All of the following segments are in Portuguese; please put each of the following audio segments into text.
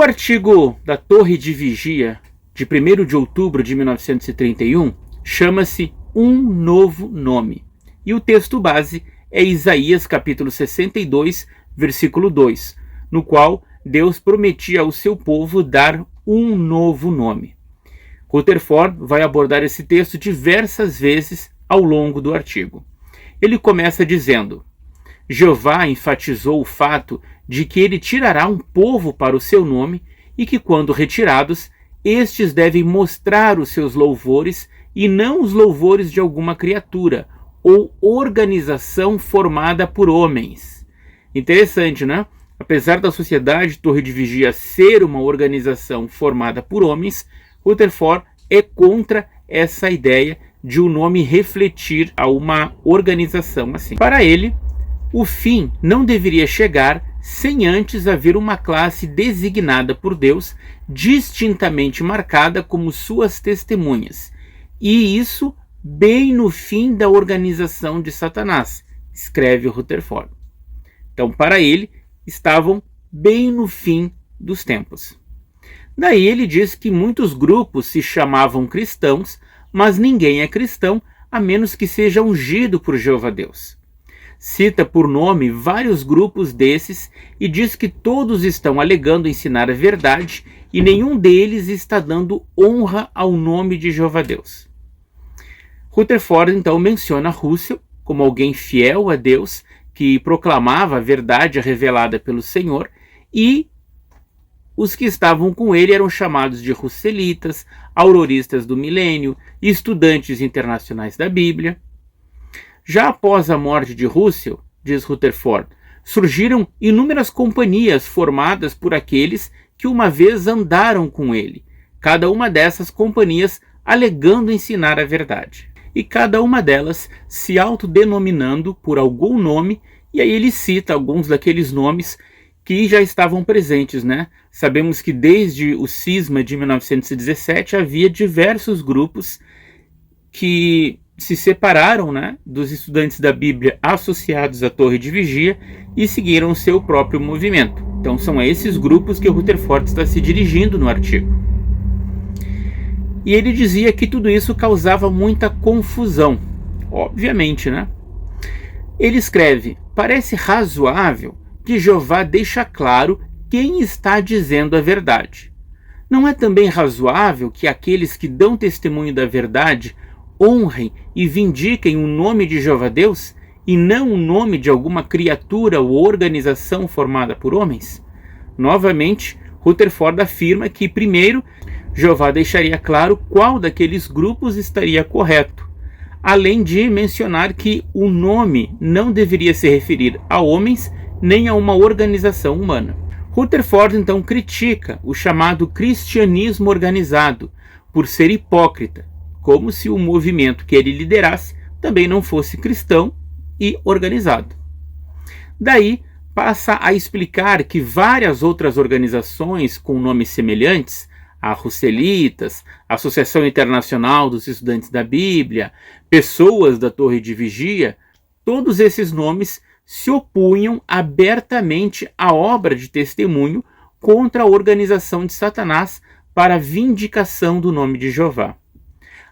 artigo da Torre de Vigia, de 1º de outubro de 1931, chama-se Um Novo Nome. E o texto base é Isaías capítulo 62, versículo 2, no qual Deus prometia ao seu povo dar um novo nome. Rutherford vai abordar esse texto diversas vezes ao longo do artigo. Ele começa dizendo: Jeová enfatizou o fato de que ele tirará um povo para o seu nome e que, quando retirados, estes devem mostrar os seus louvores e não os louvores de alguma criatura ou organização formada por homens. Interessante, né? Apesar da Sociedade Torre de Vigia ser uma organização formada por homens, Rutherford é contra essa ideia de o nome refletir a uma organização assim. Para ele, o fim não deveria chegar sem antes haver uma classe designada por Deus, distintamente marcada como suas testemunhas. E isso bem no fim da organização de Satanás, escreve Rutherford. Então, para ele, estavam bem no fim dos tempos. Daí ele diz que muitos grupos se chamavam cristãos, mas ninguém é cristão a menos que seja ungido por Jeová Deus. Cita por nome vários grupos desses e diz que todos estão alegando ensinar a verdade e nenhum deles está dando honra ao nome de Jeová Deus. Rutherford então menciona Russell como alguém fiel a Deus, que proclamava a verdade revelada pelo Senhor, e os que estavam com ele eram chamados de russelitas, auroristas do milênio, estudantes internacionais da Bíblia. Já após a morte de Russell, diz Rutherford, surgiram inúmeras companhias formadas por aqueles que uma vez andaram com ele, cada uma dessas companhias alegando ensinar a verdade. E cada uma delas se autodenominando por algum nome, e aí ele cita alguns daqueles nomes que já estavam presentes, né? Sabemos que desde o cisma de 1917 havia diversos grupos que se separaram, né, dos estudantes da Bíblia associados à Torre de Vigia e seguiram o seu próprio movimento. Então são a esses grupos que o Rutherford está se dirigindo no artigo. E ele dizia que tudo isso causava muita confusão, obviamente, né? Ele escreve: parece razoável que Jeová deixa claro quem está dizendo a verdade. Não é também razoável que aqueles que dão testemunho da verdade honrem e vindiquem o nome de Jeová Deus e não o nome de alguma criatura ou organização formada por homens? Novamente, Rutherford afirma que, primeiro, Jeová deixaria claro qual daqueles grupos estaria correto, além de mencionar que o nome não deveria se referir a homens nem a uma organização humana. Rutherford então critica o chamado cristianismo organizado por ser hipócrita, como se o movimento que ele liderasse também não fosse cristão e organizado. Daí passa a explicar que várias outras organizações com nomes semelhantes, a Russelitas, a Associação Internacional dos Estudantes da Bíblia, Pessoas da Torre de Vigia, todos esses nomes se opunham abertamente à obra de testemunho contra a organização de Satanás para a vindicação do nome de Jeová.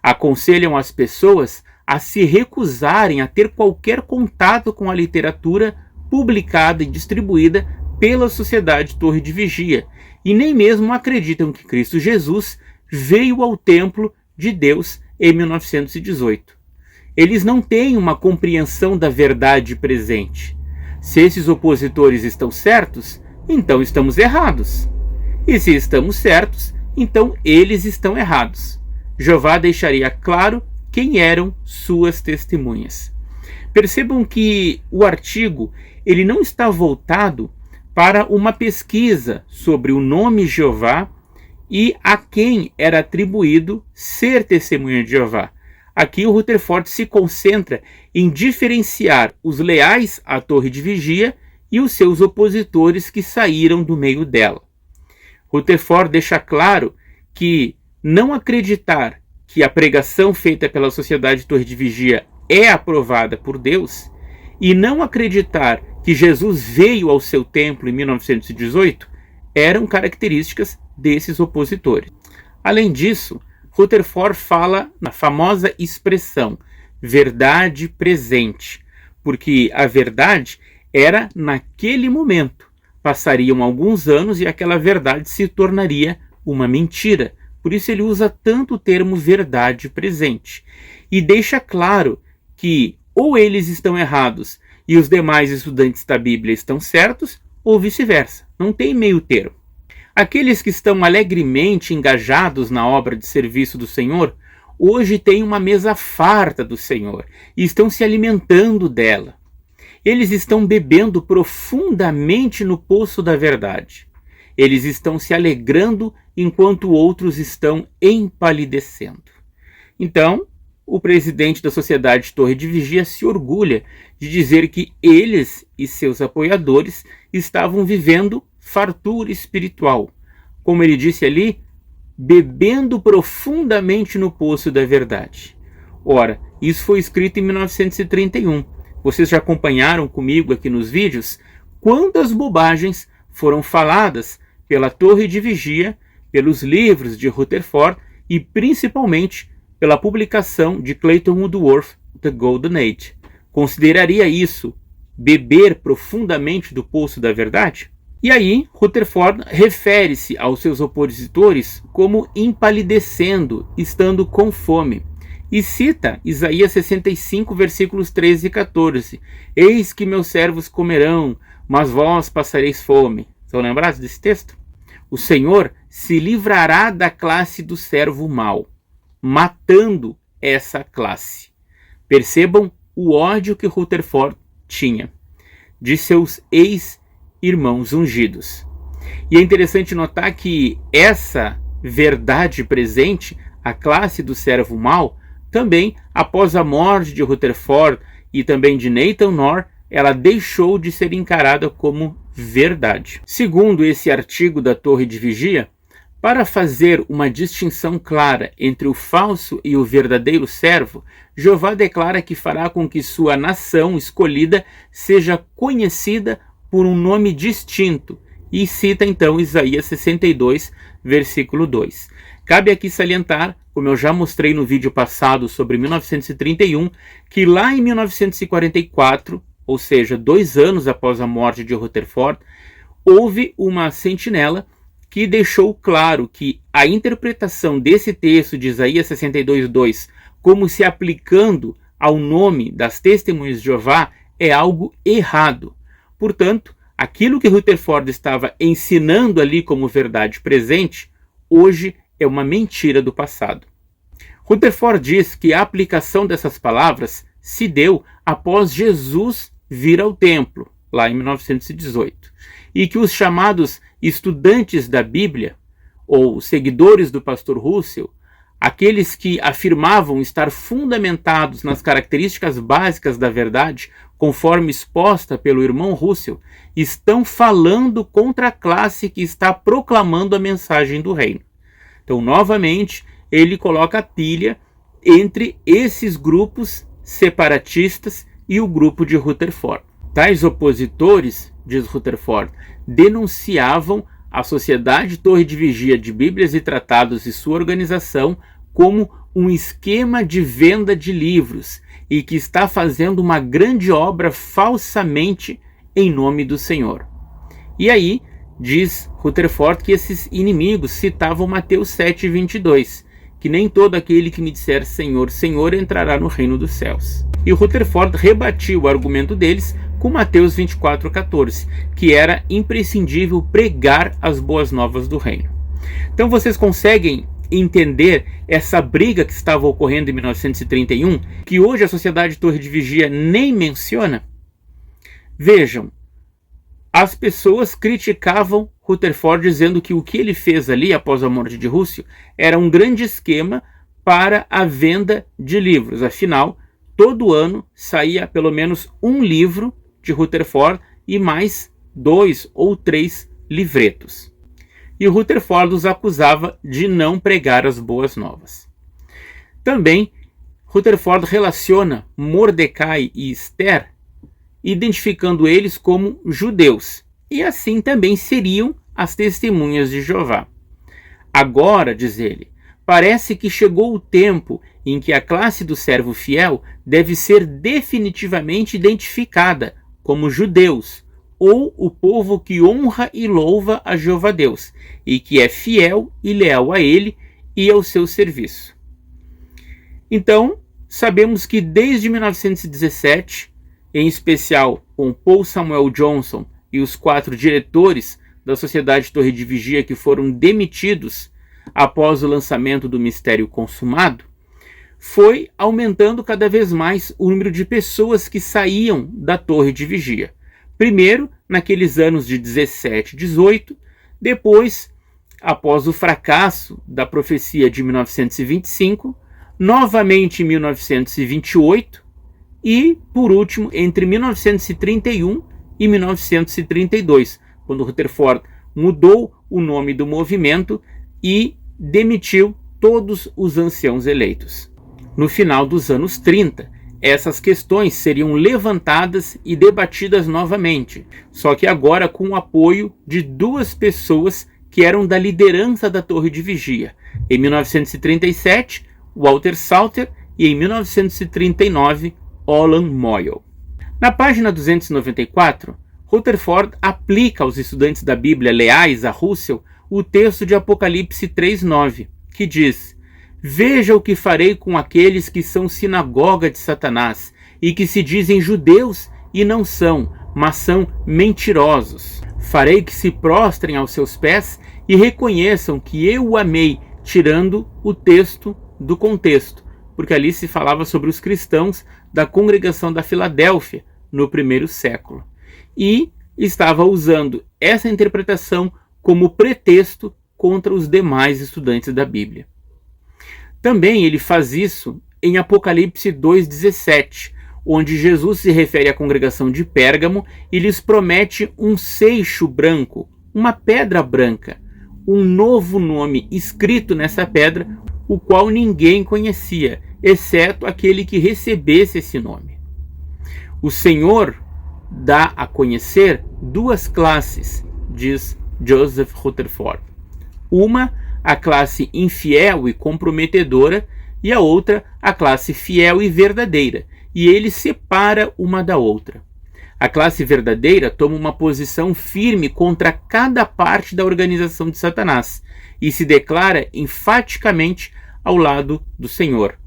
Aconselham as pessoas a se recusarem a ter qualquer contato com a literatura publicada e distribuída pela Sociedade Torre de Vigia, e nem mesmo acreditam que Cristo Jesus veio ao templo de Deus em 1918. Eles não têm uma compreensão da verdade presente. Se esses opositores estão certos, então estamos errados. E se estamos certos, então eles estão errados. Jeová deixaria claro quem eram suas testemunhas. Percebam que o artigo ele não está voltado para uma pesquisa sobre o nome Jeová e a quem era atribuído ser testemunha de Jeová. Aqui o Rutherford se concentra em diferenciar os leais à Torre de Vigia e os seus opositores que saíram do meio dela. Rutherford deixa claro que não acreditar que a pregação feita pela Sociedade Torre de Vigia é aprovada por Deus e não acreditar que Jesus veio ao seu templo em 1918 eram características desses opositores. Além disso, Rutherford fala na famosa expressão verdade presente, porque a verdade era naquele momento. Passariam alguns anos e aquela verdade se tornaria uma mentira. Por isso ele usa tanto o termo verdade presente. E deixa claro que ou eles estão errados e os demais estudantes da Bíblia estão certos, ou vice-versa. Não tem meio termo. Aqueles que estão alegremente engajados na obra de serviço do Senhor, hoje têm uma mesa farta do Senhor e estão se alimentando dela. Eles estão bebendo profundamente no poço da verdade. Eles estão se alegrando enquanto outros estão empalidecendo. Então, o presidente da Sociedade Torre de Vigia se orgulha de dizer que eles e seus apoiadores estavam vivendo fartura espiritual. Como ele disse ali, bebendo profundamente no poço da verdade. Ora, isso foi escrito em 1931. Vocês já acompanharam comigo aqui nos vídeos quantas bobagens foram faladas pela Torre de Vigia, pelos livros de Rutherford e principalmente pela publicação de Clayton Woodworth, The Golden Age. Consideraria isso beber profundamente do poço da verdade? E aí, Rutherford refere-se aos seus opositores como empalidecendo, estando com fome. E cita Isaías 65, versículos 13 e 14. Eis que meus servos comerão, mas vós passareis fome. Estão lembrados desse texto? O Senhor se livrará da classe do servo mau, matando essa classe. Percebam o ódio que Rutherford tinha de seus ex-irmãos ungidos. E é interessante notar que essa verdade presente, a classe do servo mau, também, após a morte de Rutherford e também de Nathan Knorr, ela deixou de ser encarada como verdade. Segundo esse artigo da Torre de Vigia, para fazer uma distinção clara entre o falso e o verdadeiro servo, Jeová declara que fará com que sua nação escolhida seja conhecida por um nome distinto, e cita então Isaías 62, versículo 2. Cabe aqui salientar, como eu já mostrei no vídeo passado sobre 1931, que lá em 1944, ou seja, 2 anos após a morte de Rutherford, houve uma sentinela que deixou claro que a interpretação desse texto de Isaías 62:2 como se aplicando ao nome das testemunhas de Jeová é algo errado. Portanto, aquilo que Rutherford estava ensinando ali como verdade presente, hoje é uma mentira do passado. Rutherford diz que a aplicação dessas palavras se deu após Jesus vir ao templo, lá em 1918, e que os chamados estudantes da Bíblia, ou seguidores do pastor Russell, aqueles que afirmavam estar fundamentados nas características básicas da verdade, conforme exposta pelo irmão Russell, estão falando contra a classe que está proclamando a mensagem do reino. Então, novamente, ele coloca a pilha entre esses grupos separatistas e o grupo de Rutherford. Tais opositores, diz Rutherford, denunciavam a Sociedade Torre de Vigia de Bíblias e Tratados e sua organização como um esquema de venda de livros e que está fazendo uma grande obra falsamente em nome do Senhor. E aí, diz Rutherford que esses inimigos citavam Mateus 7:22, que nem todo aquele que me disser Senhor, Senhor entrará no reino dos céus. E Rutherford rebatiu o argumento deles com Mateus 24:14, que era imprescindível pregar as boas novas do reino. Então vocês conseguem entender essa briga que estava ocorrendo em 1931, que hoje a Sociedade Torre de Vigia nem menciona? Vejam, as pessoas criticavam Rutherford dizendo que o que ele fez ali após a morte de Russell era um grande esquema para a venda de livros. Afinal, todo ano saía pelo menos um livro de Rutherford e mais 2 ou 3 livretos. E Rutherford os acusava de não pregar as boas novas. Também, Rutherford relaciona Mordecai e Esther, identificando eles como judeus, e assim também seriam as testemunhas de Jeová. Agora, diz ele, parece que chegou o tempo em que a classe do servo fiel deve ser definitivamente identificada como judeus, ou o povo que honra e louva a Jeová Deus, e que é fiel e leal a ele e ao seu serviço. Então, sabemos que desde 1917, em especial com Paul Samuel Johnson e os 4 diretores da Sociedade Torre de Vigia que foram demitidos após o lançamento do Mistério Consumado, foi aumentando cada vez mais o número de pessoas que saíam da Torre de Vigia. Primeiro, naqueles anos de 17 e 18, depois, após o fracasso da profecia de 1925, novamente em 1928 e, por último, entre 1931 e 1932, quando Rutherford mudou o nome do movimento e demitiu todos os anciãos eleitos. No final dos anos 30, essas questões seriam levantadas e debatidas novamente, só que agora com o apoio de 2 pessoas que eram da liderança da Torre de Vigia. Em 1937, Walter Salter, e em 1939, Olan Moyle. Na página 294, Rutherford aplica aos estudantes da Bíblia leais a Russell o texto de Apocalipse 3:9, que diz: Veja o que farei com aqueles que são sinagoga de Satanás e que se dizem judeus e não são, mas são mentirosos. Farei que se prostrem aos seus pés e reconheçam que eu o amei, tirando o texto do contexto, porque ali se falava sobre os cristãos da congregação da Filadélfia no 1º século. E estava usando essa interpretação como pretexto contra os demais estudantes da Bíblia. Também ele faz isso em Apocalipse 2:17, onde Jesus se refere à congregação de Pérgamo e lhes promete um seixo branco, uma pedra branca, um novo nome escrito nessa pedra, o qual ninguém conhecia, exceto aquele que recebesse esse nome. O Senhor dá a conhecer 2 classes, diz Joseph Rutherford. Uma, a classe infiel e comprometedora, e a outra, a classe fiel e verdadeira, e ele separa uma da outra. A classe verdadeira toma uma posição firme contra cada parte da organização de Satanás e se declara enfaticamente ao lado do Senhor.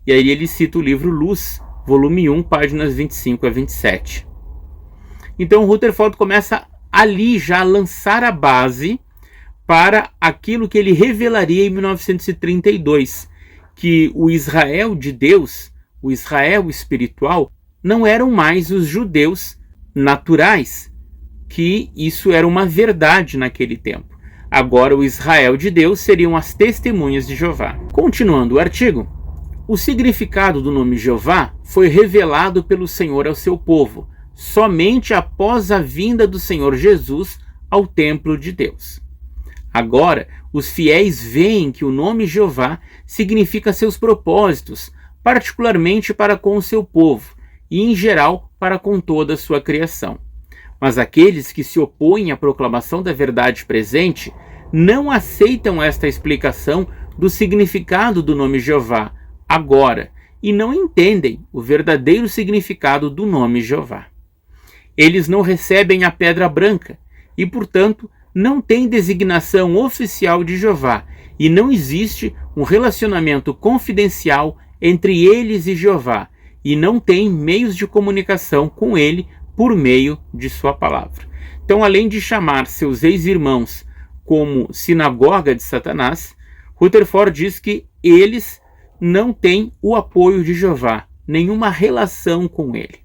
E aí ele cita o livro Luz, volume 1, páginas 25 a 27. Então Rutherford começa ali já a lançar a base para aquilo que ele revelaria em 1932, que o Israel de Deus, o Israel espiritual, não eram mais os judeus naturais, que isso era uma verdade naquele tempo. Agora o Israel de Deus seriam as testemunhas de Jeová. Continuando o artigo, o significado do nome Jeová foi revelado pelo Senhor ao seu povo, somente após a vinda do Senhor Jesus ao templo de Deus. Agora, os fiéis veem que o nome Jeová significa seus propósitos, particularmente para com o seu povo, e em geral para com toda a sua criação. Mas aqueles que se opõem à proclamação da verdade presente não aceitam esta explicação do significado do nome Jeová agora e não entendem o verdadeiro significado do nome Jeová. Eles não recebem a pedra branca e, portanto, não têm designação oficial de Jeová e não existe um relacionamento confidencial entre eles e Jeová e não tem meios de comunicação com ele por meio de sua palavra. Então, além de chamar seus ex-irmãos como sinagoga de Satanás, Rutherford diz que eles não têm o apoio de Jeová, nenhuma relação com ele.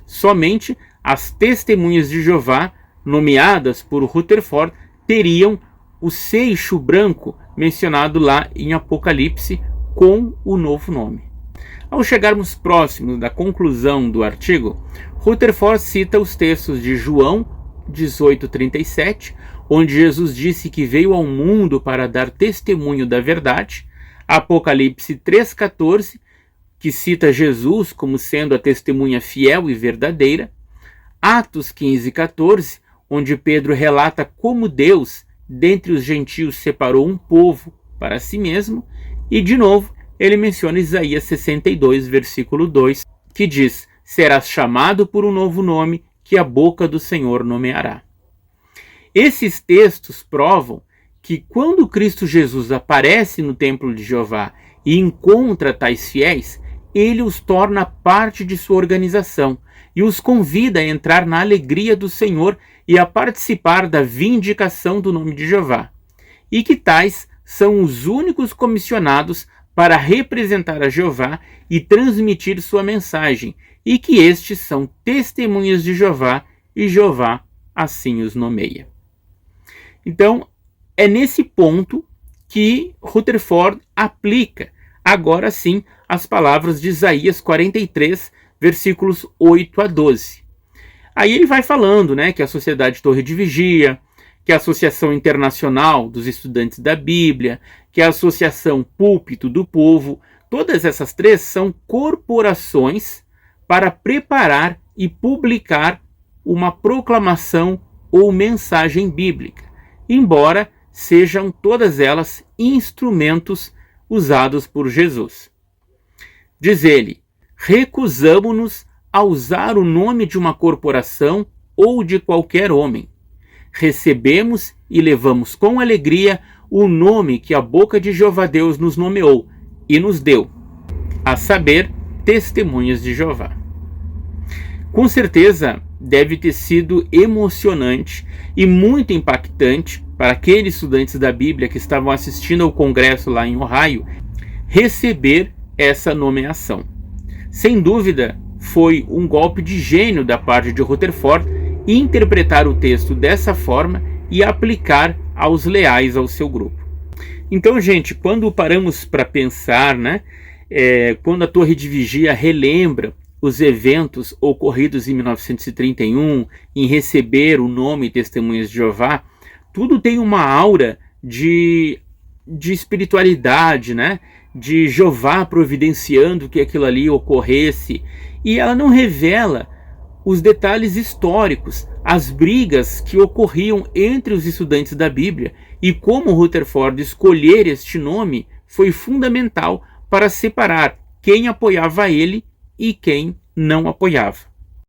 Somente as testemunhas de Jeová, nomeadas por Rutherford, teriam o seixo branco mencionado lá em Apocalipse com o novo nome. Ao chegarmos próximos da conclusão do artigo, Rutherford cita os textos de João 18:37, onde Jesus disse que veio ao mundo para dar testemunho da verdade, Apocalipse 3:14, que cita Jesus como sendo a testemunha fiel e verdadeira, Atos 15:14, onde Pedro relata como Deus, dentre os gentios, separou um povo para si mesmo, e de novo ele menciona Isaías 62, versículo 2, que diz: serás chamado por um novo nome que a boca do Senhor nomeará. Esses textos provam que quando Cristo Jesus aparece no templo de Jeová e encontra tais fiéis, ele os torna parte de sua organização e os convida a entrar na alegria do Senhor e a participar da vindicação do nome de Jeová, e que tais são os únicos comissionados para representar a Jeová e transmitir sua mensagem, e que estes são testemunhas de Jeová e Jeová assim os nomeia. Então, é nesse ponto que Rutherford aplica, agora sim, as palavras de Isaías 43, versículos 8 a 12. Aí ele vai falando, que a Sociedade Torre de Vigia, que a Associação Internacional dos Estudantes da Bíblia, que a Associação Púlpito do Povo, todas essas três são corporações para preparar e publicar uma proclamação ou mensagem bíblica, embora sejam todas elas instrumentos usados por Jesus. Diz ele: recusamo-nos a usar o nome de uma corporação ou de qualquer homem. Recebemos e levamos com alegria o nome que a boca de Jeová Deus nos nomeou e nos deu, a saber, Testemunhas de Jeová. Com certeza deve ter sido emocionante e muito impactante para aqueles estudantes da Bíblia que estavam assistindo ao congresso lá em Ohio receber essa nomeação. Sem dúvida, foi um golpe de gênio da parte de Rutherford interpretar o texto dessa forma e aplicar aos leais ao seu grupo. Então, gente, quando paramos para pensar, quando a Torre de Vigia relembra os eventos ocorridos em 1931, em receber o nome Testemunhas de Jeová, tudo tem uma aura de espiritualidade, de Jeová providenciando que aquilo ali ocorresse, e ela não revela os detalhes históricos, as brigas que ocorriam entre os estudantes da Bíblia, e como Rutherford escolher este nome foi fundamental para separar quem apoiava ele e quem não apoiava.